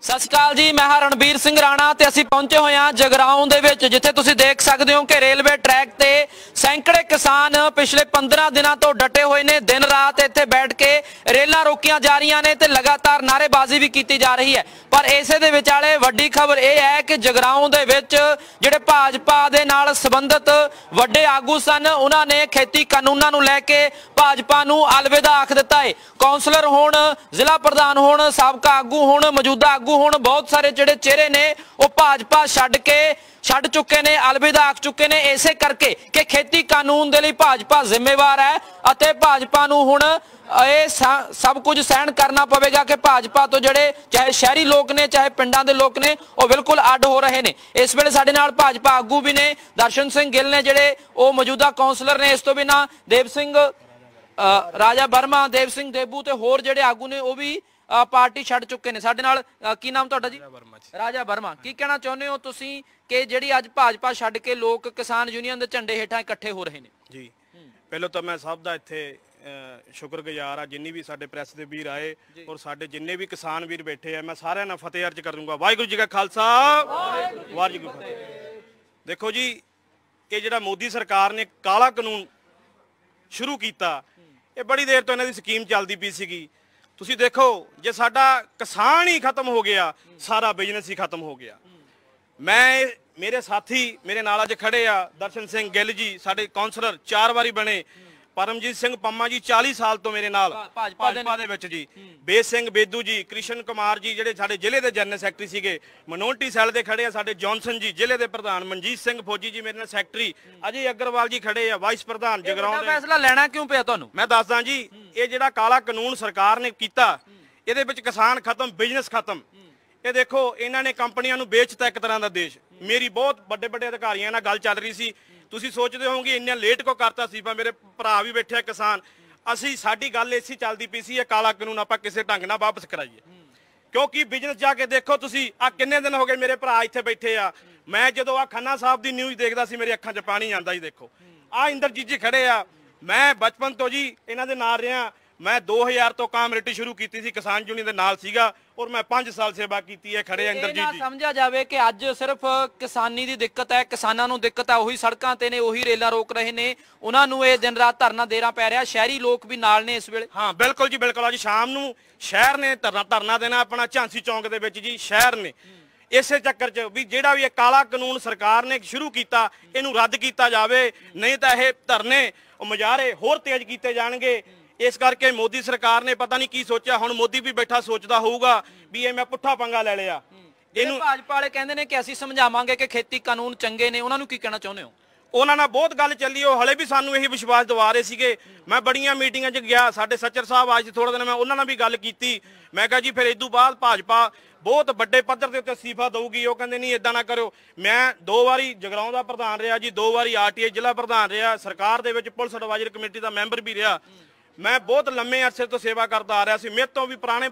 सत श्री अकाल जी, मैं रणबीर सिंह राणा ते असीं पहुंचे हुए हां जगराऊं दे विच, जिथे तुसीं देख सकते हो कि रेलवे ट्रैक ते सैकड़े किसान पिछले 15 दिनों तो डटे हुए ने। दिन रात इत्थे बैठ के रेलां रोकियां जा रही ने ते लगातार नारेबाजी भी की जा रही है। पर इसे दे विचाले वड्डी खबर यह है कि जगराऊं दे विच जिहड़े भाजपा दे नाल संबंधित वड्डे आगू सन, उन्हां ने खेती कानूनां नूं लैके भाजपा नूं अलविदा आख दिता है। कौंसलर होण, जिला प्रधान होण, साबका आगू होण, मौजूदा आगू होण, बहुत सारे जिहड़े चेहरे ने वो भाजपा छड्ड चुके ने, अलविदा आख चुके ने। इसे करके कि खेती कानून दे लई भाजपा जिम्मेवार है अते भाजपा नूं हुण सब कुछ सहन करना पवेगा कि भाजपा तो जिहड़े चाहे शहरी लोग ने चाहे पिंडां दे लोग ने वो बिल्कुल अड हो रहे ने। इस वेले साडे नाल भाजपा आगू भी ने, दर्शन सिंह गिल ने जिहड़े वो मौजूदा कौंसलर ने। इस तो बिना देव सिंह राजा वर्मा, देव सिंह देबू ते होर जिहड़े आगू ने वो भी पार्टी छड्ड चुके ने। साडे नाल की नाम तुहाडा जी? राजा वर्मा। की कहना चाहुंदे हो तुसीं कि जिहड़ी अज भाजपा छड्ड के लोग किसान यूनियन दे झंडे हेठां इकट्ठे हो रहे ने? जी, पहलों तो मैं सब दा इत्थे शुक्रगुजार हाँ जिन्नी भी साडे प्रैस दे वीर आए और साडे जिन्ने भी किसान वीर बैठे हैं, मैं सारिआं नाल फतेह अर्ज करूंगा। वाहिगुरू जी का खालसा, वाहिगुरू जी की फतेह। देखो जी, ये जिहड़ा मोदी सरकार ने काला कानून शुरू किया, ये बड़ी देर तो इन्हां दी स्कीम चलदी पई सीगी। तुसीं देखो, जे साडा किसान ही खत्म हो गया, सारा बिजनेस ही खत्म हो गया। मैं मेरे साथी मेरे नाल अज खड़े आ, दर्शन सिंह गिल जी साडे कौंसलर 4 वारी बने, परमजीत सिंह पम्मा जी 40 साल तो मेरे नाल भाजपा दे विच जी, बेस सिंह बेदू जी, कृष्ण कुमार जी जिहड़े साडे जिले दे जनरल सैकटरी सीगे, मनोटी सैल दे खड़े आ साडे जॉनसन जी जिले दे प्रधान, मनजीत सिंह फौजी जी मेरे नाल सैकटरी, अजय अग्रवाल जी खड़े आ वाइस प्रधान जगराऊं दे। फैसला लेना क्यों पिया तुहानूं? मैं दसदा जी, ये जिहड़ा काला कानून सरकार ने कीता, इहदे विच किसान खत्म, बिजनेस खत्म। ये देखो, इन्हां ने कंपनियां नूं बेचता एक तरह दा देश। मेरी बहुत बड़े बड़े अधिकारियों नाल गल चल रही सी, तुसीं सोचदे होवोगे इन्ना लेट को करता सीफा। मेरे भरा भी बैठे किसान, असीं साडी गल इसी चलदी पई सी, काला कानून आपां किसी ढंग नाल वापस कराइए। क्योंकि बिजनेस जाके देखो तुसीं, आ किन्ने दिन हो गए मेरे भरा इत्थे बैठे आ, मैं जदों आ खन्ना साहब दी न्यूज़ देखदा सी मेरी अखां 'च पानी आंदा जी। देखो आ इंदरजीत जी खड़े आ, मैं बचपन तो जी इन्हां दे नाल रहा। मैं 2000 तो कामरेटी शुरू की थी, किसान यूनियन के नाल सीगा और मैं 5 साल सेवा की है। खड़े इंदरजीत जी, समझा जाए कि अज सिर्फ किसानी की दिक्कत है, किसानों को दिक्कत है, उही सड़कों ते ने, उही रेलां रोक रहे ने, उन्होंने ये दिन रात धरना देना पै रहा। शहरी लोग भी नाल ने इस वेले। हाँ बिल्कुल जी, बिल्कुल। अज शाम नूं शहर ने धरना देना अपना झांसी चौंक दे विच जी, शहर ने। इसे चक्कर च भी जिहड़ा भी काला कानून सरकार ने शुरू किया, इनू रद्द किया जाए, नहीं तो यह धरने मुजाहरे होर तेज किए जाणगे। इस करके मोदी सरकार ने पता नहीं की सोचा, हुण मोदी भी बैठा सोचता होऊगा भी ये मैं पुट्ठा पंगा ले लिया। इहनूं भाजपा वाले कहंदे ने कि असीं समझावांगे कि खेती कानून चंगे ने, उन्हां नूं की कहना चाहुंदे हो? उन्हां नाल बहुत गल चली, वो हले भी सानूं यही विश्वास दिवा रहे सीगे। मैं बड़ियां मीटिंगां 'च गया, साडे सच्चर साहब आज थोड़े दिन मैं उन्हां नाल भी गल कीती। मैं कहा जी फिर इदों बाद भाजपा बहुत बड़े पद्धर के उत्ते इस्तीफा दऊगी। वो कहंदे नहीं इदां ना करो। मैं 2 वारी जगराऊं दा प्रधान रहा जी, 2 वारी RTI जिला प्रधान रहा, सरकार दे विच पुलिस एडवाइजरी कमेटी दा मैंबर भी रहा। मैं बहुत लंबे अरसे तो सेवा करता आ रहा सी। मेरे तो भी पुराने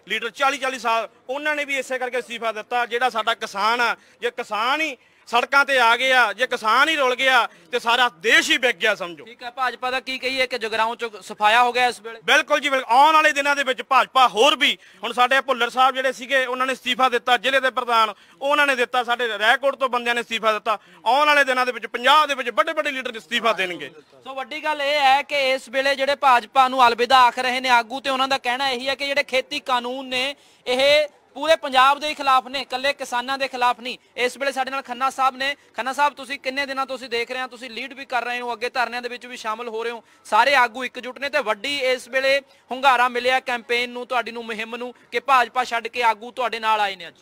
लीडर 40-40 साल, उन्होंने भी इसे करके इस्तीफा दिता। जिहड़ा साडा किसान आ, जे किसान ही सड़कों ते आ गया, जे किसान ही रुल गया तो सारा देश ही बिक गया समझो। ठीक है, भाजपा का की कही है कि जगराऊं च सफाया हो गया इस वेले? बिल्कुल जी, बिल्कुल। आने वाले दिनों के भाजपा होर भी, हुण साडे भुल्लर साहब जिहड़े सीगे उन्होंने इस्तीफा दिता, जिले के प्रधान उन्होंने दिता, साडे रैकोट तो बंदियां ने इस्तीफा दिता। आने वाले दिनों के पंजाब के बड़े बड़े लीडर इस्तीफा देणगे। सो वड्डी गल यह है कि इस वेले जिहड़े भाजपा नूं अलविदा आख रहे ने आगू, ते उन्हां दा कहना यही है कि जिहड़े खेती कानून ने यह पूरे पंजाब के खिलाफ ने, कल्ले किसानों के खिलाफ नहीं। इस वेले साडे नाल खन्ना साहब ने। खन्ना साहब, तुसीं किन्ने दिनों तो देख रहे हो, तुसीं लीड भी कर रहे हो, अगे धरनिਆਂ ਦੇ ਵਿੱਚ भी शामिल हो रहे हो, सारे आगू एकजुट ने, ते वड्डी इस वेले ਹੁੰਗਾਰਾ मिलिਆ कैंपेन ਨੂੰ, ਤੁਹਾਡੀ ਨੂੰ ਮੁਹਿੰਮ ਨੂੰ कि भाजपा ਛੱਡ के आगू ਤੁਹਾਡੇ ਨਾਲ ਆਏ ਨੇ। ਅੱਜ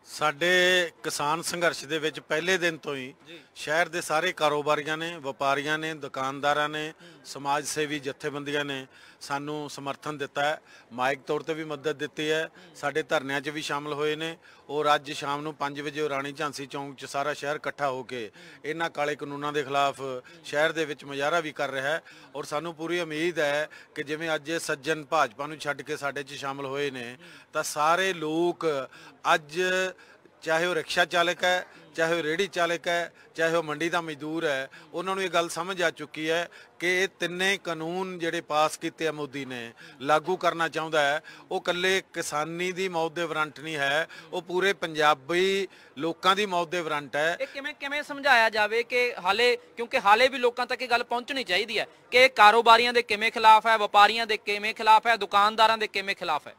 ਸਾਡੇ किसान संघर्ष ਦੇ ਵਿੱਚ ਪਹਿਲੇ ਦਿਨ ਤੋਂ ਹੀ शहर ਦੇ ਸਾਰੇ ਕਾਰੋਬਾਰੀਆਂ ਨੇ, ਵਪਾਰੀਆਂ ਨੇ, ਦੁਕਾਨਦਾਰਾਂ ਨੇ, समाज सेवी जथेबंदियां ने सानू समर्थन दिता है, माइक तौर पर भी मदद दी है, साडे धरनिਆਂ 'ਚ भी शामिल होए ने। और अज शाम नूं 5 वजे राणी झांसी चौंक 'ਚ सारा शहर इकट्ठा होकर इन्हां काले कानूनों के खिलाफ शहर दे विच मुजाहरा भी कर रहा है। और सानू पूरी उम्मीद है कि जिवें अज सज्जन भाजपा नूं छड्ड के साडे 'ਚ शामिल होए ने, तां सारे लोग अज ਚਾਹੇ ਉਹ ਰਿਕਸ਼ਾ ਚਾਲਕ ਹੈ, ਚਾਹੇ ਉਹ ਰੇਹੜੀ ਚਾਲਕ ਹੈ, ਚਾਹੇ ਉਹ ਮੰਡੀ ਦਾ ਮਜ਼ਦੂਰ ਹੈ, ਉਹਨਾਂ ਨੂੰ ਇਹ ਗੱਲ ਸਮਝ ਆ ਚੁੱਕੀ ਹੈ ਕਿ ਇਹ ਤਿੰਨੇ ਕਾਨੂੰਨ ਜਿਹੜੇ ਪਾਸ ਕੀਤੇ ਆ ਮੋਦੀ ਨੇ ਲਾਗੂ ਕਰਨਾ ਚਾਹੁੰਦਾ ਹੈ, ਉਹ ਇਕੱਲੇ ਕਿਸਾਨੀ ਦੀ ਮੌਤ ਦੇ ਵਾਰੰਟ ਨਹੀਂ ਹੈ, ਉਹ ਪੂਰੇ ਪੰਜਾਬੀ ਲੋਕਾਂ ਦੀ ਮੌਤ ਦੇ ਵਾਰੰਟ ਹੈ। ਇਹ ਕਿਵੇਂ ਸਮਝਾਇਆ ਜਾਵੇ ਕਿ ਹਾਲੇ, ਕਿਉਂਕਿ ਹਾਲੇ ਵੀ ਲੋਕਾਂ ਤੱਕ ਇਹ ਗੱਲ ਪਹੁੰਚਣੀ ਚਾਹੀਦੀ ਹੈ ਕਿ ਇਹ ਕਾਰੋਬਾਰੀਆਂ ਦੇ ਕਿਵੇਂ ਖਿਲਾਫ ਹੈ, ਵਪਾਰੀਆਂ ਦੇ ਕਿਵੇਂ ਖਿਲਾਫ ਹੈ, ਦੁਕਾਨਦਾਰਾਂ ਦੇ ਕਿਵੇਂ ਖਿਲਾਫ ਹੈ।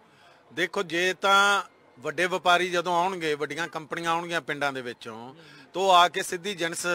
ਦੇਖੋ, ਜੇ ਤਾਂ ਵੱਡੇ ਵਪਾਰੀ ਜਦੋਂ ਆਉਣਗੇ, ਵੱਡੀਆਂ ਕੰਪਨੀਆਂ ਆਉਣਗੀਆਂ ਪਿੰਡਾਂ ਦੇ ਵਿੱਚੋਂ, ਤਾਂ ਉਹ ਆ ਕੇ ਸਿੱਧੀ ਜਿਣਸ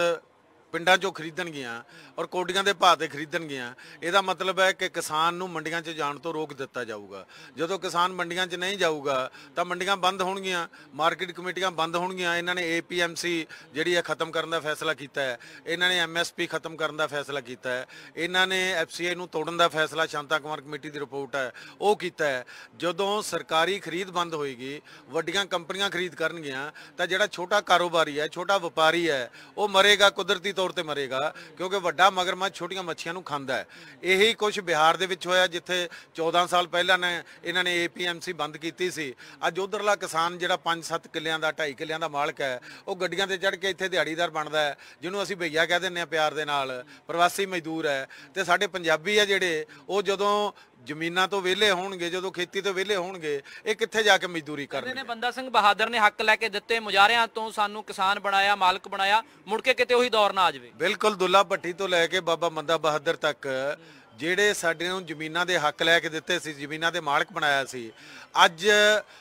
ਪਿੰਡਾਂ 'ਚੋਂ ਖਰੀਦਣਗੀਆਂ ਔਰ ਕੋਡੀਆਂ ਦੇ ਭਾਅ ਤੇ ਖਰੀਦਣਗੀਆਂ। ਇਹਦਾ ਮਤਲਬ ਹੈ ਕਿ ਕਿਸਾਨ ਨੂੰ ਮੰਡੀਆਂ 'ਚ ਜਾਣ ਤੋਂ ਰੋਕ ਦਿੱਤਾ ਜਾਊਗਾ। ਜਦੋਂ ਕਿਸਾਨ ਮੰਡੀਆਂ 'ਚ ਨਹੀਂ ਜਾਊਗਾ ਤਾਂ ਮੰਡੀਆਂ ਬੰਦ ਹੋਣਗੀਆਂ, ਮਾਰਕੀਟ ਕਮੇਟੀਆਂ ਬੰਦ ਹੋਣਗੀਆਂ। ਇਹਨਾਂ ਨੇ APMC ਜਿਹੜੀ ਹੈ ਖਤਮ ਕਰਨ ਦਾ ਫੈਸਲਾ ਕੀਤਾ ਹੈ, ਇਹਨਾਂ ਨੇ MSP ਖਤਮ ਕਰਨ ਦਾ ਫੈਸਲਾ ਕੀਤਾ ਹੈ, ਇਹਨਾਂ ਨੇ FCI ਨੂੰ ਤੋੜਨ ਦਾ ਫੈਸਲਾ ਸ਼ਾਂਤਾ ਕੁਮਾਰ ਕਮੇਟੀ ਦੀ ਰਿਪੋਰਟ ਹੈ ਉਹ ਕੀਤਾ ਹੈ। ਜਦੋਂ ਸਰਕਾਰੀ ਖਰੀਦ ਬੰਦ ਹੋਏਗੀ, ਵੱਡੀਆਂ ਕੰਪਨੀਆਂ ਖਰੀਦ ਕਰਨਗੀਆਂ, ਤਾਂ ਜਿਹੜਾ ਛੋਟਾ ਕਾਰੋਬਾਰੀ ਹੈ, ਛੋਟਾ ਵਪਾਰੀ ਹੈ, ਉਹ ਮਰੇਗਾ, ਕੁਦਰਤੀ ਤੌਰ ਤੇ ਮਰੇਗਾ, ਕਿਉਂਕਿ ਵੱਡਾ ਮਗਰਮੱਛ ਛੋਟੀਆਂ ਮੱਛੀਆਂ ਨੂੰ ਖਾਂਦਾ ਹੈ। ਇਹੀ ਕੁਝ ਬਿਹਾਰ ਦੇ ਵਿੱਚ ਹੋਇਆ, ਜਿੱਥੇ 14 ਸਾਲ ਪਹਿਲਾਂ ਇਹਨਾਂ ਨੇ APMC ਬੰਦ ਕੀਤੀ ਸੀ। ਅੱਜ ਉਧਰਲਾ ਕਿਸਾਨ ਜਿਹੜਾ 5-7 ਕਿੱਲਿਆਂ ਦਾ, 2.5 ਕਿੱਲਿਆਂ ਦਾ ਮਾਲਕ ਹੈ, ਉਹ ਗੱਡੀਆਂ ਤੇ ਚੜ੍ਹ ਕੇ ਇੱਥੇ ਦਿਹਾੜੀਦਾਰ ਬਣਦਾ ਹੈ, ਜਿਹਨੂੰ ਅਸੀਂ ਭਈਆ ਕਹਿ ਦਿੰਦੇ ਹਾਂ ਪਿਆਰ ਦੇ ਨਾਲ, ਪ੍ਰਵਾਸੀ ਮਜ਼ਦੂਰ ਹੈ। ਤੇ ਸਾਡੇ ਪੰਜਾਬੀ ਆ ਜਿਹੜੇ, ਉਹ ਜਦੋਂ ਜ਼ਮੀਨਾਂ ਤੋਂ ਵਿਹਲੇ ਹੋਣਗੇ, ਜਦੋਂ ਖੇਤੀ ਤੋਂ ਵਿਹਲੇ ਹੋਣਗੇ, ਇਹ ਕਿੱਥੇ ਜਾ ਕੇ ਮਜ਼ਦੂਰੀ ਕਰਨਗੇ। ਬੰਦਾ ਸਿੰਘ ਬਹਾਦਰ ਨੇ ਹੱਕ ਲੈ ਕੇ ਦਿੱਤੇ, ਮੁਜ਼ਾਹਰਿਆਂ ਤੋਂ ਸਾਨੂੰ ਕਿਸਾਨ ਬਣਾਇਆ, ਮਾਲਕ ਬਣਾਇਆ, ਮੁੜ ਕੇ ਕਿਤੇ ਉਹੀ ਦੌਰ ਨਾ ਆ ਜਾਵੇ। ਬਿਲਕੁਲ, ਦੁੱਲਾ ਭੱਟੀ ਤੋਂ ਲੈ ਕੇ ਬਾਬਾ ਬੰਦਾ ਬਹਾਦਰ ਤੱਕ ਜਿਹੜੇ ਸਾਡੇ ਨੂੰ ਜ਼ਮੀਨਾਂ ਦੇ ਹੱਕ ਲੈ ਕੇ ਦਿੱਤੇ ਸੀ, ਜ਼ਮੀਨਾਂ ਦੇ ਮਾਲਕ ਬਣਾਇਆ ਸੀ, ਅੱਜ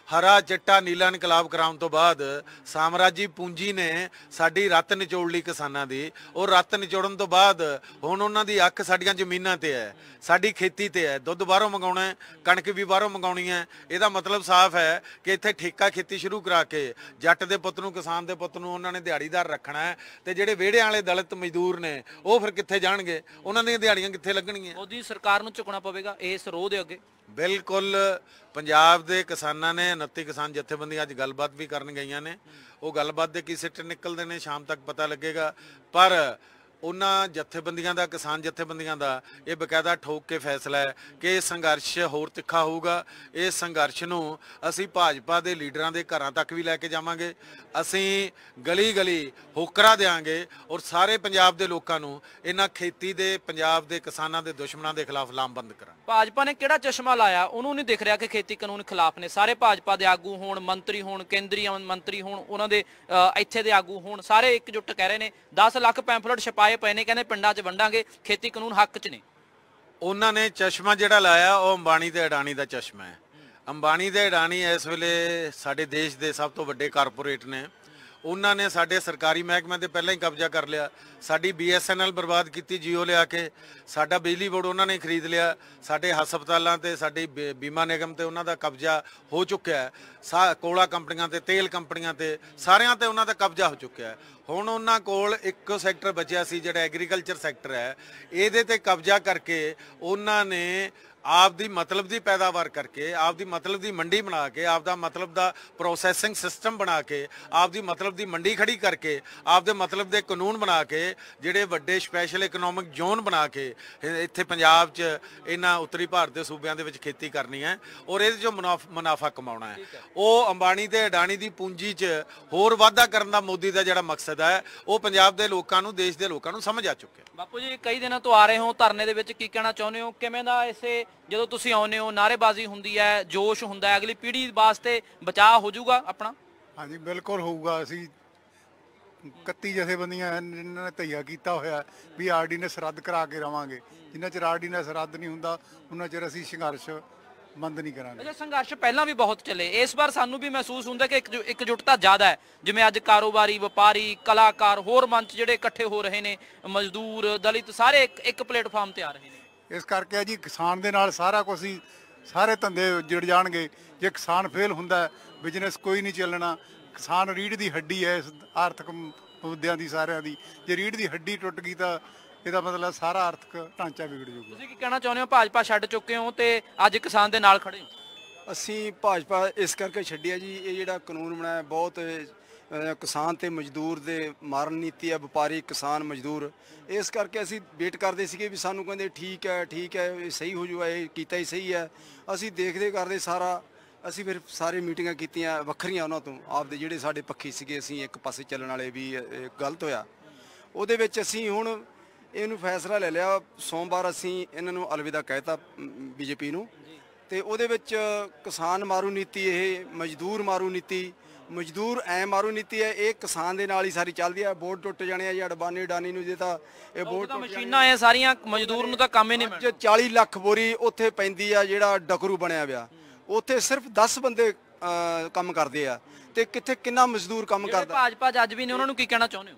ਹਰਾ ਚਿੱਟਾ ਨੀਲਾ ਇਨਕਲਾਬ ਕਰਾਉਣ ਤੋਂ ਬਾਅਦ ਸਾਮਰਾਜੀ ਪੂੰਜੀ ਨੇ ਸਾਡੀ ਰੱਤ ਨਿਚੋੜ ਲਈ ਕਿਸਾਨਾਂ ਦੀ। ਉਹ ਰੱਤ ਨਿਚੋੜਨ ਤੋਂ ਬਾਅਦ ਹੁਣ ਉਹਨਾਂ ਦੀ ਅੱਖ ਸਾਡੀਆਂ ਜ਼ਮੀਨਾਂ ਤੇ ਹੈ, ਸਾਡੀ ਖੇਤੀ ਤੇ ਹੈ। ਦੁੱਧ ਬਾਹਰੋਂ ਮੰਗਾਉਣਾ ਹੈ, ਕਣਕ ਵੀ ਬਾਹਰੋਂ ਮੰਗਾਉਣੀ ਹੈ। ਇਹਦਾ ਮਤਲਬ ਸਾਫ਼ ਹੈ ਕਿ ਇੱਥੇ ਠੇਕਾ ਖੇਤੀ ਸ਼ੁਰੂ ਕਰਾ ਕੇ ਜੱਟ ਦੇ ਪੁੱਤ ਨੂੰ, ਕਿਸਾਨ ਦੇ ਪੁੱਤ ਨੂੰ ਉਹਨਾਂ ਨੇ ਦਿਹਾੜੀਦਾਰ ਰੱਖਣਾ ਹੈ। ਤੇ ਜਿਹੜੇ ਵਿਹੜਿਆਂ ਵਾਲੇ ਦਲਿਤ ਮਜ਼ਦੂਰ ਨੇ, ਉਹ ਫਿਰ ਕਿੱਥੇ ਜਾਣਗੇ? ਉਹਨਾਂ ਦੀਆਂ ਦਿਹਾੜੀਆਂ ਕਿੱਥੇ ਲੱਗਣਗੀਆਂ? ਮੋਦੀ ਸਰਕਾਰ ਨੂੰ ਝੁਕਣਾ ਪਵੇਗਾ ਇਸ ਰੋਹ ਦੇ ਅੱਗੇ। ਬਿਲਕੁਲ, ਪੰਜਾਬ ਦੇ ਕਿਸਾਨਾਂ ਨੇ 29 ਕਿਸਾਨ ਜਥੇਬੰਦੀਆਂ ਅੱਜ ਗੱਲਬਾਤ ਵੀ ਕਰਨ ਗਈਆਂ ਨੇ। ਉਹ ਗੱਲਬਾਤ ਦੇ ਕੀ ਸਿੱਟੇ ਨਿਕਲਦੇ ਨੇ ਸ਼ਾਮ ਤੱਕ ਪਤਾ ਲੱਗੇਗਾ। ਪਰ ਉਹਨਾਂ ਜਥੇਬੰਦੀਆਂ ਦਾ, ਕਿਸਾਨ ਜਥੇਬੰਦੀਆਂ ਦਾ ਇਹ ਬਕਾਇਦਾ ਠੋਕ ਕੇ ਫੈਸਲਾ ਹੈ ਕਿ ਇਹ ਸੰਘਰਸ਼ ਹੋਰ ਤਿੱਖਾ ਹੋਊਗਾ। ਇਸ ਸੰਘਰਸ਼ ਨੂੰ ਅਸੀਂ ਭਾਜਪਾ ਦੇ ਲੀਡਰਾਂ ਦੇ ਘਰਾਂ ਤੱਕ ਵੀ ਲੈ ਕੇ ਜਾਵਾਂਗੇ। ਅਸੀਂ ਗਲੀ ਗਲੀ ਹੋਕਰਾ ਦੇਵਾਂਗੇ ਔਰ ਸਾਰੇ ਪੰਜਾਬ ਦੇ ਲੋਕਾਂ ਨੂੰ ਇਹਨਾਂ ਖੇਤੀ ਦੇ, ਪੰਜਾਬ ਦੇ ਕਿਸਾਨਾਂ ਦੇ ਦੁਸ਼ਮਣਾਂ ਦੇ ਖਿਲਾਫ ਲਾਮਬੰਦ ਕਰਾਂਗੇ। ਭਾਜਪਾ ਨੇ ਕਿਹੜਾ ਚਸ਼ਮਾ ਲਾਇਆ? ਉਹਨੂੰ ਨਹੀਂ ਦਿਖ ਰਿਹਾ ਕਿ ਖੇਤੀ ਕਾਨੂੰਨ ਖਿਲਾਫ ਨੇ। ਸਾਰੇ ਭਾਜਪਾ ਦੇ ਆਗੂ ਹੋਣ, ਮੰਤਰੀ ਹੋਣ, ਕੇਂਦਰੀ ਮੰਤਰੀ ਹੋਣ, ਉਹਨਾਂ ਦੇ ਇੱਥੇ ਦੇ ਆਗੂ ਹੋਣ, ਸਾਰੇ ਇਕਜੁੱਟ ਕਹਿ ਰਹੇ ਨੇ 10 ਲੱਖ ਪੈਂਫਲੇਟ ਛਪਾਏ ਪਏ ਨੇ, ਕਹਿੰਦੇ ਪਿੰਡਾਂ 'ਚ ਵੰਡਾਂਗੇ, ਖੇਤੀ ਕਾਨੂੰਨ ਹੱਕ 'ਚ ਨੇ। ਉਹਨਾਂ ਨੇ ਚਸ਼ਮਾ ਜਿਹੜਾ ਲਾਇਆ ਉਹ ਅੰਬਾਨੀ ਤੇ ਅਡਾਨੀ ਦਾ ਚਸ਼ਮਾ ਹੈ। ਅੰਬਾਨੀ ਤੇ ਅਡਾਨੀ ਇਸ ਵੇਲੇ ਸਾਡੇ ਦੇਸ਼ ਦੇ ਸਭ ਤੋਂ ਵੱਡੇ ਕਾਰਪੋਰੇਟ ਨੇ। ਉਹਨਾਂ ਨੇ ਸਾਡੇ ਸਰਕਾਰੀ ਮਹਿਕਮਿਆਂ ਤੇ ਪਹਿਲਾਂ ਹੀ ਕਬਜ਼ਾ ਕਰ ਲਿਆ। ਸਾਡੀ BSNL ਬਰਬਾਦ ਕੀਤੀ ਜੀਓ ਲਿਆ ਕੇ। ਸਾਡਾ ਬਿਜਲੀ ਬੋਰਡ ਉਹਨਾਂ ਨੇ ਖਰੀਦ ਲਿਆ। ਸਾਡੇ ਹਸਪਤਾਲਾਂ ਤੇ, ਸਾਡੀ ਬੀਮਾ ਨਿਗਮ ਤੇ ਉਹਨਾਂ ਦਾ ਕਬਜ਼ਾ ਹੋ ਚੁੱਕਿਆ ਹੈ। ਕੋਲਾ ਕੰਪਨੀਆਂ ਤੇ, ਤੇਲ ਕੰਪਨੀਆਂ ਤੇ, ਸਾਰਿਆਂ ਤੇ ਉਹਨਾਂ ਦਾ ਕਬਜ਼ਾ ਹੋ ਚੁੱਕਿਆ ਹੈ। ਹੁਣ ਉਹਨਾਂ ਕੋਲ ਇੱਕ ਸੈਕਟਰ ਬਚਿਆ ਸੀ ਜਿਹੜਾ ਐਗਰੀਕਲਚਰ ਸੈਕਟਰ ਹੈ। ਇਹਦੇ ਤੇ ਕਬਜ਼ਾ ਕਰਕੇ ਉਹਨਾਂ ਨੇ ਆਪ ਦੀ ਮਤਲਬ ਦੀ ਪੈਦਾਵਾਰ ਕਰਕੇ, ਆਪ ਦੀ ਮਤਲਬ ਦੀ ਮੰਡੀ ਬਣਾ ਕੇ, ਆਪ ਦਾ ਮਤਲਬ ਦਾ ਪ੍ਰੋਸੈਸਿੰਗ ਸਿਸਟਮ ਬਣਾ ਕੇ, ਆਪ ਦੀ ਮਤਲਬ ਦੀ ਮੰਡੀ ਖੜੀ ਕਰਕੇ, ਆਪ ਦੇ ਮਤਲਬ ਦੇ ਕਾਨੂੰਨ ਬਣਾ ਕੇ, ਜਿਹੜੇ ਵੱਡੇ ਸਪੈਸ਼ਲ ਇਕਨੋਮਿਕ ਜ਼ੋਨ ਬਣਾ ਕੇ ਇੱਥੇ ਪੰਜਾਬ 'ਚ ਇਹਨਾਂ ਉੱਤਰੀ ਭਾਰਤ ਦੇ ਸੂਬਿਆਂ ਦੇ ਵਿੱਚ ਖੇਤੀ ਕਰਨੀ ਹੈ ਔਰ ਇਹਦੇ 'ਚੋਂ ਮੁਨਾਫਾ ਕਮਾਉਣਾ ਹੈ। ਉਹ ਅੰਬਾਨੀ ਤੇ ਅਡਾਨੀ ਦੀ ਪੂੰਜੀ 'ਚ ਹੋਰ ਵਾਧਾ ਕਰਨ ਦਾ ਮੋਦੀ ਦਾ ਜਿਹੜਾ ਮਕਸਦ ਹੈ, ਉਹ ਪੰਜਾਬ ਦੇ ਲੋਕਾਂ ਨੂੰ, ਦੇਸ਼ ਦੇ ਲੋਕਾਂ ਨੂੰ ਸਮਝ ਆ ਚੁੱਕਿਆ। ਬਾਪੂ ਜੀ, ਕਈ ਦਿਨਾਂ ਤੋਂ ਆ ਰਹੇ ਹੋ ਧਰਨੇ ਦੇ ਵਿੱਚ, ਕੀ ਕਹਿਣਾ ਚਾਹੁੰਦੇ ਹੋ? ਕਿਵੇਂ ਦਾ ਇਸੇ ਜਦੋਂ ਤੁਸੀਂ ਆਉਂਦੇ ਹੋ ਨਾਅਰੇਬਾਜ਼ੀ ਹੁੰਦੀ ਹੈ, ਜੋਸ਼ ਹੁੰਦਾ ਹੈ, ਅਗਲੀ ਪੀੜ੍ਹੀ ਵਾਸਤੇ ਬਚਾਅ ਹੋ ਜਾਊਗਾ ਆਪਣਾ? ਹਾਂਜੀ, ਬਿਲਕੁਲ ਹੋਊਗਾ। ਅਸੀਂ 31 ਜਥੇਬੰਦੀਆਂ ਇਹਨਾਂ ਨੇ ਤਈਆ ਕੀਤਾ ਹੋਇਆ ਵੀ ਆਰਡੀਨੈਂਸ ਰੱਦ ਕਰਾ ਕੇ ਰਵਾਂਗੇ। ਜਿੰਨਾ ਚਿਰ ਆਰਡੀਨੈਂਸ ਰੱਦ ਨਹੀਂ ਹੁੰਦਾ ਉਹਨਾਂ ਚਿਰ ਅਸੀਂ ਸੰਘਰਸ਼ ਬੰਦ ਨਹੀਂ ਕਰਾਂਗੇ। ਅੱਛਾ, ਸੰਘਰਸ਼ ਪਹਿਲਾਂ ਵੀ ਬਹੁਤ ਚੱਲੇ, ਇਸ ਵਾਰ ਸਾਨੂੰ ਵੀ ਮਹਿਸੂਸ ਹੁੰਦਾ ਕਿ ਇਕਜੁੱਟਤਾ ਜ਼ਿਆਦਾ ਹੈ। ਜਿਵੇਂ ਅੱਜ ਕਾਰੋਬਾਰੀ, ਵਪਾਰੀ, ਕਲਾਕਾਰ, ਹੋਰ ਮੰਚ ਜਿਹੜੇ ਇਕੱਠੇ ਹੋ ਰਹੇ ਨੇ, ਮਜ਼ਦੂਰ, ਦਲਿਤ, ਸਾਰੇ ਇੱਕ ਪਲੇਟਫਾਰਮ ਤੇ ਆ ਰਹੇ ਨੇ। ਇਸ ਕਰਕੇ ਜੀ ਕਿਸਾਨ ਦੇ ਨਾਲ ਸਾਰਾ ਕੁਝ ਹੀ, ਸਾਰੇ ਧੰਦੇ ਜੁੜ ਜਾਣਗੇ। ਜੇ ਕਿਸਾਨ ਫੇਲ ਹੁੰਦਾ, ਬਿਜ਼ਨਸ ਕੋਈ ਨਹੀਂ ਚੱਲਣਾ। ਕਿਸਾਨ ਰੀੜ੍ਹ ਦੀ ਹੱਡੀ ਹੈ ਇਸ ਆਰਥਿਕ ਮੁੱਦਿਆਂ ਦੀ, ਸਾਰਿਆਂ ਦੀ। ਜੇ ਰੀੜ੍ਹ ਦੀ ਹੱਡੀ ਟੁੱਟ ਗਈ ਤਾਂ ਇਹਦਾ ਮਤਲਬ ਸਾਰਾ ਆਰਥਿਕ ਢਾਂਚਾ ਵਿਗੜ ਜਾਊਗਾ। ਤੁਸੀਂ ਕੀ ਕਹਿਣਾ ਚਾਹੁੰਦੇ ਹੋ? ਭਾਜਪਾ ਛੱਡ ਚੁੱਕੇ ਹੋ ਤੇ ਅੱਜ ਕਿਸਾਨ ਦੇ ਨਾਲ ਖੜੇ ਹੋ। ਅਸੀਂ ਭਾਜਪਾ ਇਸ ਕਰਕੇ ਛੱਡਿਆ ਜੀ, ਇਹ ਜਿਹੜਾ ਕਾਨੂੰਨ ਬਣਾਇਆ ਬਹੁਤ ਕਿਸਾਨ ਤੇ ਮਜ਼ਦੂਰ ਦੇ ਮਾਰਨ ਨੀਤੀ ਹੈ, ਵਪਾਰੀ, ਕਿਸਾਨ, ਮਜ਼ਦੂਰ। ਇਸ ਕਰਕੇ ਅਸੀਂ ਵੇਟ ਕਰਦੇ ਸੀਗੇ ਵੀ ਸਾਨੂੰ ਕਹਿੰਦੇ ਠੀਕ ਹੈ, ਇਹ ਸਹੀ ਹੋ ਜੂਗਾ, ਇਹ ਕੀਤਾ ਹੀ ਸਹੀ ਹੈ। ਅਸੀਂ ਦੇਖਦੇ ਕਰਦੇ ਸਾਰਾ ਅਸੀਂ ਫਿਰ ਸਾਰੇ ਮੀਟਿੰਗਾਂ ਕੀਤੀਆਂ ਵੱਖਰੀਆਂ ਉਹਨਾਂ ਤੋਂ, ਆਪਦੇ ਜਿਹੜੇ ਸਾਡੇ ਪੱਖੀ ਸੀਗੇ ਅਸੀਂ ਇੱਕ ਪਾਸੇ ਚੱਲਣ ਵਾਲੇ ਵੀ ਗਲਤ ਹੋਇਆ। ਉਹਦੇ ਵਿੱਚ ਅਸੀਂ ਹੁਣ ਇਹਨੂੰ ਫੈਸਲਾ ਲੈ ਲਿਆ, ਸੋਮਵਾਰ ਅਸੀਂ ਇਹਨਾਂ ਨੂੰ ਅਲਵਿਦਾ ਕਹਿਤਾ ਬੀਜੇਪੀ ਨੂੰ। ਤੇ ਉਹਦੇ ਵਿੱਚ ਕਿਸਾਨ ਮਾਰੂ ਨੀਤੀ, ਇਹ ਮਜ਼ਦੂਰ ਮਾਰੂ ਨੀਤੀ, ਮਜ਼ਦੂਰ ਐ ਮਾਰੂ ਨੀਤੀ ਹੈ, ਇਹ ਕਿਸਾਨ ਦੇ ਨਾਲ ਹੀ ਸਾਰੀ ਚੱਲਦੀ ਹੈ। ਬੋਰਡ ਟੁੱਟ ਜਾਣੇ ਆ ਜੀ, ਅਡਬਾਨੀ ਡਾਨੀ ਨੂੰ ਜੇ ਤਾਂ ਇਹ ਬੋਰਡ ਮਸ਼ੀਨਾਂ ਐ ਸਾਰੀਆਂ, ਮਜ਼ਦੂਰ ਨੂੰ ਤਾਂ ਕੰਮ ਹੀ ਨਹੀਂ ਮਿਲਦਾ। 40 ਲੱਖ ਬੋਰੀ ਉੱਥੇ ਪੈਂਦੀ ਆ, ਜਿਹੜਾ ਡਕਰੂ ਬਣਿਆ ਪਿਆ ਉੱਥੇ ਸਿਰਫ 10 ਬੰਦੇ ਕੰਮ ਕਰਦੇ ਆ, ਤੇ ਕਿੱਥੇ ਕਿੰਨਾ ਮਜ਼ਦੂਰ ਕੰਮ ਕਰਦਾ। ਭਾਜਪਾ 'ਚ ਅੱਜ ਵੀ ਨੇ, ਉਹਨਾਂ ਨੂੰ ਕੀ ਕਹਿਣਾ ਚਾਹੁੰਦੇ ਹੋ?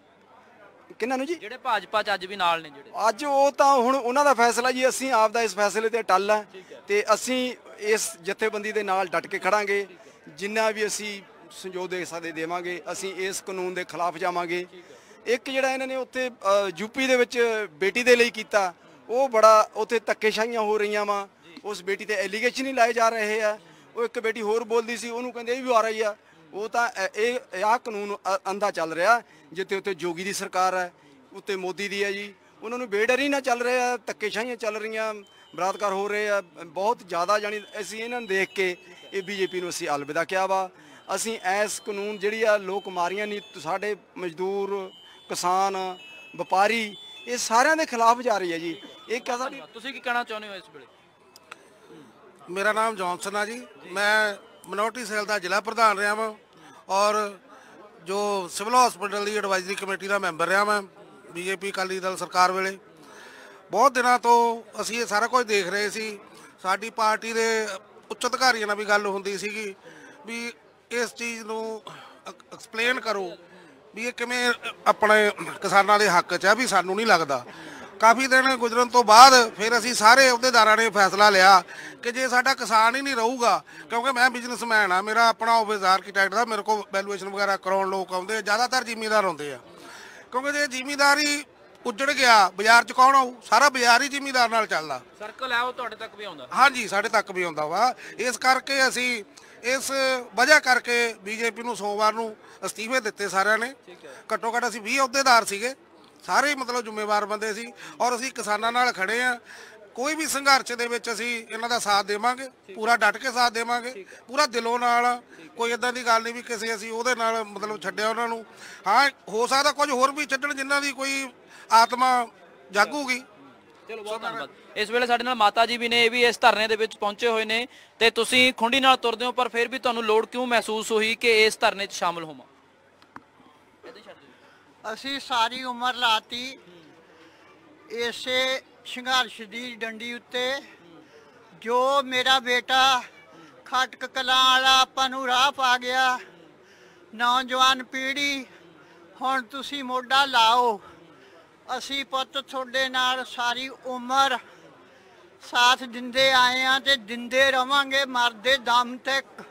ਕਿਹਨਾਂ ਨੂੰ ਜੀ? ਜਿਹੜੇ ਭਾਜਪਾ 'ਚ ਅੱਜ ਵੀ ਨਾਲ ਨੇ ਜਿਹੜੇ ਅੱਜ, ਉਹ ਤਾਂ ਹੁਣ ਉਹਨਾਂ ਦਾ ਫੈਸਲਾ ਜੀ। ਅਸੀਂ ਆਪਦਾ ਇਸ ਫੈਸਲੇ ਤੇ ਟੱਲ ਆ, ਤੇ ਅਸੀਂ ਇਸ ਜਥੇਬੰਦੀ ਦੇ ਨਾਲ ਡਟ ਕੇ ਖੜਾਂਗੇ। ਜਿੰਨਾ ਵੀ ਅਸੀਂ ਸੰਯੋਗ ਦੇ ਸਕਦੇ ਦੇਵਾਂਗੇ। ਅਸੀਂ ਇਸ ਕਾਨੂੰਨ ਦੇ ਖਿਲਾਫ ਜਾਵਾਂਗੇ। ਇੱਕ ਜਿਹੜਾ ਇਹਨਾਂ ਨੇ ਉੱਥੇ ਯੂਪੀ ਦੇ ਵਿੱਚ ਬੇਟੀ ਦੇ ਲਈ ਕੀਤਾ, ਉਹ ਬੜਾ ਉੱਥੇ ਧੱਕੇਸ਼ਾਹੀਆਂ ਹੋ ਰਹੀਆਂ ਵਾ। ਉਸ ਬੇਟੀ ਤੇ ਐਲੀਗੇਸ਼ਨ ਹੀ ਲਾਏ ਜਾ ਰਹੇ ਆ। ਉਹ ਇੱਕ ਬੇਟੀ ਹੋਰ ਬੋਲਦੀ ਸੀ, ਉਹਨੂੰ ਕਹਿੰਦੇ ਇਹ ਵੀ ਆ ਰਹੀ ਆ। ਉਹ ਤਾਂ ਇਹ ਆਹ ਕਾਨੂੰਨ ਅੰਧਾ ਚੱਲ ਰਿਹਾ। ਜਿੱਥੇ ਉੱਥੇ ਜੋਗੀ ਦੀ ਸਰਕਾਰ ਹੈ, ਉੱਤੇ ਮੋਦੀ ਦੀ ਹੈ ਜੀ। ਉਹਨਾਂ ਨੂੰ ਬੇਡਰੀ ਨਾ ਚੱਲ ਰਿਹਾ, ਧੱਕੇਸ਼ਾਹੀਆਂ ਚੱਲ ਰਹੀਆਂ, ਬਲਾਤਕਾਰ ਹੋ ਰਹੇ ਆ ਬਹੁਤ ਜ਼ਿਆਦਾ। ਜਾਣੀ ਅਸੀਂ ਇਹਨਾਂ ਨੂੰ ਦੇਖ ਕੇ ਇਹ ਬੀਜੇਪੀ ਨੂੰ ਅਸੀਂ ਅਲਵਿਦਾ ਕਿਹਾ ਵਾ। ਅਸੀਂ ਇਸ ਕਾਨੂੰਨ ਜਿਹੜੀ ਆ ਲੋਕ ਮਾਰੀਆਂ ਨਹੀਂ, ਸਾਡੇ ਮਜ਼ਦੂਰ, ਕਿਸਾਨ, ਵਪਾਰੀ, ਇਹ ਸਾਰਿਆਂ ਦੇ ਖਿਲਾਫ ਜਾ ਰਹੀ ਹੈ ਜੀ। ਇਹ ਕਹਿੰਦਾ ਤੁਸੀਂ ਕੀ ਕਹਿਣਾ ਚਾਹੁੰਦੇ ਹੋ ਇਸ ਵੇਲੇ? ਮੇਰਾ ਨਾਮ ਜੌਨਸਨ ਆ ਜੀ। ਮੈਂ ਮਿਨੋਰਟੀ ਸੈੱਲ ਦਾ ਜ਼ਿਲ੍ਹਾ ਪ੍ਰਧਾਨ ਰਿਹਾ ਵਾਂ, ਔਰ ਜੋ ਸਿਵਲ ਹਸਪੀਟਲ ਦੀ ਐਡਵਾਈਜ਼ਰੀ ਕਮੇਟੀ ਦਾ ਮੈਂਬਰ ਰਿਹਾ ਮੈਂ ਬੀਜੇਪੀ ਅਕਾਲੀ ਦਲ ਸਰਕਾਰ ਵੇਲੇ। ਬਹੁਤ ਦਿਨਾਂ ਤੋਂ ਅਸੀਂ ਇਹ ਸਾਰਾ ਕੁਝ ਦੇਖ ਰਹੇ ਸੀ। ਸਾਡੀ ਪਾਰਟੀ ਦੇ ਉੱਚ ਅਧਿਕਾਰੀਆਂ ਨਾਲ ਵੀ ਗੱਲ ਹੁੰਦੀ ਸੀਗੀ ਵੀ ਇਸ ਚੀਜ਼ ਨੂੰ ਐਕਸਪਲੇਨ ਕਰੋ ਵੀ ਇਹ ਕਿਵੇਂ ਆਪਣੇ ਕਿਸਾਨਾਂ ਦੇ ਹੱਕ 'ਚ ਆ, ਵੀ ਸਾਨੂੰ ਨਹੀਂ ਲੱਗਦਾ। ਕਾਫੀ ਦਿਨ ਗੁਜ਼ਰਨ ਤੋਂ ਬਾਅਦ ਫਿਰ ਅਸੀਂ ਸਾਰੇ ਅਹੁਦੇਦਾਰਾਂ ਨੇ ਫੈਸਲਾ ਲਿਆ ਕਿ ਜੇ ਸਾਡਾ ਕਿਸਾਨ ਹੀ ਨਹੀਂ ਰਹੂਗਾ, ਕਿਉਂਕਿ ਮੈਂ ਬਿਜ਼ਨਸਮੈਨ ਆ, ਮੇਰਾ ਆਪਣਾ ਆਫਿਸ ਆਰਕੀਟੈਕਟ ਦਾ, ਮੇਰੇ ਕੋਲ ਵੈਲੂਏਸ਼ਨ ਵਗੈਰਾ ਕਰਾਉਣ ਲੋਕ ਆਉਂਦੇ, ਜ਼ਿਆਦਾਤਰ ਜ਼ਿਮੀਂਦਾਰ ਆਉਂਦੇ ਆ। ਕਿਉਂਕਿ ਜੇ ਜ਼ਿਮੀਂਦਾਰ ਹੀ ਉੱਜੜ ਗਿਆ, ਬਾਜ਼ਾਰ 'ਚ ਕੌਣ ਆਊ? ਸਾਰਾ ਬਾਜ਼ਾਰ ਹੀ ਜ਼ਿਮੀਂਦਾਰ ਨਾਲ ਚੱਲਦਾ। ਸਰਕਲ ਹੈ ਉਹ ਤੁਹਾਡੇ ਤੱਕ ਵੀ ਆਉਂਦਾ? ਹਾਂਜੀ, ਸਾਡੇ ਤੱਕ ਵੀ ਆਉਂਦਾ ਵਾ। ਇਸ ਕਰਕੇ ਅਸੀਂ ਇਸ ਵਜ੍ਹਾ ਕਰਕੇ ਬੀਜੇਪੀ ਨੂੰ ਸੋਮਵਾਰ ਨੂੰ ਅਸਤੀਫੇ ਦਿੱਤੇ ਸਾਰਿਆਂ ਨੇ। ਘੱਟੋ ਘੱਟ ਅਸੀਂ 20 ਅਹੁਦੇਦਾਰ ਸੀਗੇ, ਸਾਰੇ ਮਤਲਬ ਜ਼ਿੰਮੇਵਾਰ ਬੰਦੇ ਸੀ, ਔਰ ਅਸੀਂ ਕਿਸਾਨਾਂ ਨਾਲ ਖੜੇ ਆ। ਕੋਈ ਵੀ ਸੰਘਰਸ਼ ਦੇ ਵਿੱਚ ਅਸੀਂ ਇਹਨਾਂ ਦਾ ਸਾਥ ਦੇਵਾਂਗੇ, ਪੂਰਾ ਡਟ ਕੇ ਸਾਥ ਦੇਵਾਂਗੇ, ਪੂਰਾ ਦਿਲੋਂ ਨਾਲ। ਕੋਈ ਇਦਾਂ ਦੀ ਗੱਲ ਨਹੀਂ ਵੀ ਕਿਸੇ ਅਸੀਂ ਉਹਦੇ ਨਾਲ ਮਤਲਬ ਛੱਡਿਆ ਉਹਨਾਂ ਨੂੰ। ਹਾਂ, ਹੋ ਸਕਦਾ ਕੁਝ ਹੋਰ ਵੀ ਛੱਡਣ ਜਿਨ੍ਹਾਂ ਦੀ ਕੋਈ ਆਤਮਾ ਜਾਗੂਗੀ। ਚਲੋ ਬਹੁਤ ਧੰਨਵਾਦ। ਇਸ ਵੇਲੇ ਸਾਡੇ ਨਾਲ ਮਾਤਾ ਜੀ ਵੀ ਨੇ, ਇਹ ਵੀ ਇਸ ਧਰਨੇ ਦੇ ਵਿੱਚ ਪਹੁੰਚੇ ਹੋਏ ਨੇ। ਤੇ ਤੁਸੀਂ ਖੁੰਡੀ ਨਾਲ ਤੁਰਦੇ ਹੋ, ਪਰ ਫਿਰ ਵੀ ਤੁਹਾਨੂੰ ਲੋੜ ਕਿਉਂ ਮਹਿਸੂਸ ਹੋਈ ਕਿ ਇਸ ਧਰਨੇ 'ਚ ਸ਼ਾਮਲ ਹੋਵਾਂ? ਅਸੀਂ ਸਾਰੀ ਉਮਰ ਲਾਤੀ ਇਸੇ ਸੰਘਰਸ਼ ਦੀ ਡੰਡੀ ਉੱਤੇ। ਜੋ ਮੇਰਾ ਬੇਟਾ ਖਟਕ ਕਲਾਂ ਵਾਲਾ ਆਪਾਂ ਨੂੰ ਰਾਹ ਪਾ ਗਿਆ, ਨੌਜਵਾਨ ਪੀੜ੍ਹੀ, ਹੁਣ ਤੁਸੀਂ ਮੋਢਾ ਲਾਓ। ਅਸੀਂ ਪੁੱਤ ਤੁਹਾਡੇ ਨਾਲ ਸਾਰੀ ਉਮਰ ਸਾਥ ਦਿੰਦੇ ਆਏ ਆ ਤੇ ਦਿੰਦੇ ਰਵਾਂਗੇ ਮਰਦੇ ਦਮ ਤੱਕ।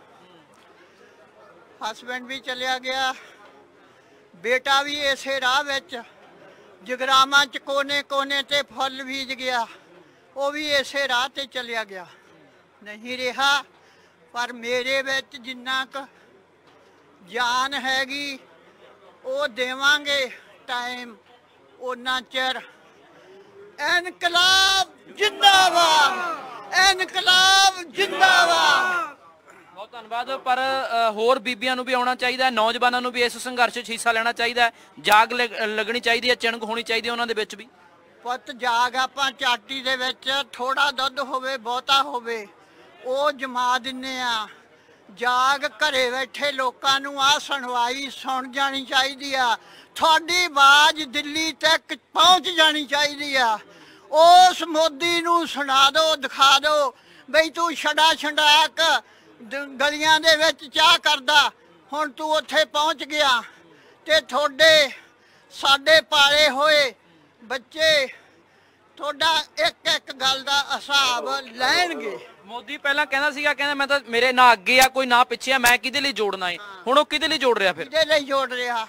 ਹਸਬੈਂਡ ਵੀ ਚਲਿਆ ਗਿਆ, ਬੇਟਾ ਵੀ ਇਸੇ ਰਾਹ ਵਿੱਚ ਜਗਰਾਵਾਂ 'ਚ ਕੋਨੇ ਕੋਨੇ ਤੇ ਫੁੱਲ ਬੀਜ ਗਿਆ, ਉਹ ਵੀ ਇਸੇ ਰਾਹ ਤੇ ਚਲਿਆ ਗਿਆ। ਨਹੀਂ ਰਿਹਾ, ਪਰ ਮੇਰੇ ਵਿੱਚ ਜਿੰਨਾ ਕੁ ਜਾਨ ਹੈਗੀ ਉਹ ਦੇਵਾਂਗੇ ਟਾਈਮ ਉਹਨਾਂ ਚਿਰ। ਇਨਕਲਾਬ ਜਿੰਦਾਬਾਦ, ਇਨਕਲਾਬ ਜਿੰਦਾਬਾਦ। ਬਹੁਤ ਧੰਨਵਾਦ। ਪਰ ਹੋਰ ਬੀਬੀਆਂ ਨੂੰ ਵੀ ਆਉਣਾ ਚਾਹੀਦਾ, ਨੌਜਵਾਨਾਂ ਨੂੰ ਵੀ ਇਸ ਸੰਘਰਸ਼ 'ਚ ਹਿੱਸਾ ਲੈਣਾ ਚਾਹੀਦਾ, ਜਾਗ ਲੱਗਣੀ ਚਾਹੀਦੀ ਹੈ, ਚਿਣਗ ਹੋਣੀ ਚਾਹੀਦੀ ਹੈ ਉਹਨਾਂ ਦੇ ਵਿੱਚ ਵੀ। ਪੁੱਤ ਜਾਗ ਆਪਾਂ ਚਾਟੀ ਦੇ ਵਿੱਚ ਥੋੜਾ ਦੁੱਧ ਹੋਵੇ ਬਹੁਤਾ ਹੋਵੇ ਉਹ ਜਮਾ ਦਿੰਨੇ ਆ। ਜਾਗ ਘਰੇ ਬੈਠੇ ਲੋਕਾਂ ਨੂੰ ਆ ਸੁਣਵਾਈ ਸੁਣ ਜਾਣੀ ਚਾਹੀਦੀ ਆ। ਤੁਹਾਡੀ ਆਵਾਜ਼ ਦਿੱਲੀ ਤੱਕ ਪਹੁੰਚ ਜਾਣੀ ਚਾਹੀਦੀ ਆ। ਉਸ ਮੋਦੀ ਨੂੰ ਸੁਣਾ ਦਿਓ, ਦਿਖਾ ਦਿਓ ਬਈ ਤੂੰ ਛੜਾ ਛੰਡਾਕ ਗਲੀਆਂ ਦੇ ਵਿੱਚ ਚਾਹ ਕਰਦਾ, ਹੁਣ ਤੂੰ ਉੱਥੇ ਪਹੁੰਚ ਗਿਆ ਤੇ ਤੁਹਾਡੇ ਸਾਡੇ ਪਾਲੇ ਹੋਏ ਬੱਚੇ ਤੁਹਾਡਾ ਇੱਕ ਇੱਕ ਗੱਲ ਦਾ ਹਿਸਾਬ ਲੈਣਗੇ। ਮੋਦੀ ਪਹਿਲਾਂ ਕਹਿੰਦਾ ਸੀਗਾ, ਕਹਿੰਦਾ ਮੈਂ ਤਾਂ ਮੇਰੇ ਨਾ ਅੱਗੇ ਆ ਕੋਈ ਨਾ ਪਿੱਛੇ ਆ, ਮੈਂ ਕਿਹਦੇ ਲਈ ਜੋੜਨਾ ਹੈ। ਹੁਣ ਉਹ ਕਿਹਦੇ ਲਈ ਜੋੜ ਰਿਹਾ? ਫਿਰ ਕਿਹਦੇ ਲਈ ਜੋੜ ਰਿਹਾ?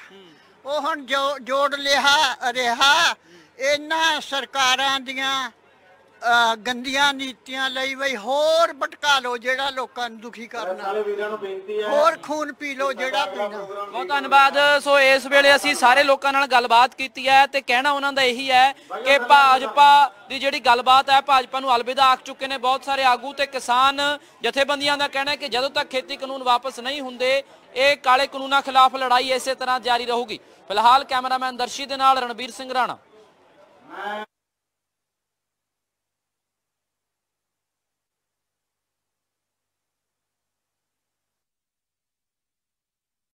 ਉਹ ਹੁਣ ਜੋੜ ਰਿਹਾ ਇਹਨਾਂ ਸਰਕਾਰਾਂ ਦੀਆਂ ਗੰਦੀਆਂ ਨੀਤੀਆਂ ਲਈ ਬਈ ਹੋਰ ਭਟਕਾ ਲਓ ਜਿਹੜਾ ਲੋਕਾਂ ਨੂੰ ਦੁਖੀ ਕਰਨਾ, ਹੋਰ ਖੂਨ ਪੀ ਲਓ ਜਿਹੜਾ ਪੀਣਾ। ਬਹੁਤ ਧੰਨਵਾਦ। ਸੋ ਇਸ ਵੇਲੇ ਅਸੀਂ ਸਾਰੇ ਲੋਕਾਂ ਨਾਲ ਗੱਲਬਾਤ ਕੀਤੀ ਹੈ ਤੇ ਕਹਿਣਾ ਉਹਨਾਂ ਦਾ ਇਹੀ ਹੈ ਕਿ ਭਾਜਪਾ ਦੀ ਜਿਹੜੀ ਗੱਲਬਾਤ ਹੈ, ਭਾਜਪਾ ਨੂੰ ਅਲਵਿਦਾ ਆਖ ਚੁੱਕੇ ਨੇ ਬਹੁਤ ਸਾਰੇ ਆਗੂ ਤੇ ਕਿਸਾਨ ਜਥੇਬੰਦੀਆਂ ਦਾ ਕਹਿਣਾ ਹੈ ਕਿ ਜਦੋਂ ਤੱਕ ਖੇਤੀ ਕਾਨੂੰਨ ਵਾਪਸ ਨਹੀਂ ਹੁੰਦੇ ਇਹ ਕਾਲੇ ਕਾਨੂੰਨਾਂ ਖਿਲਾਫ ਲੜਾਈ ਇਸੇ ਤਰ੍ਹਾਂ ਜਾਰੀ ਰਹੂਗੀ। ਫਿਲਹਾਲ ਕੈਮਰਾਮੈਨ ਦਰਸ਼ੀ ਦੇ ਨਾਲ ਰਣਬੀਰ ਸਿੰਘ ਰਾਣਾ।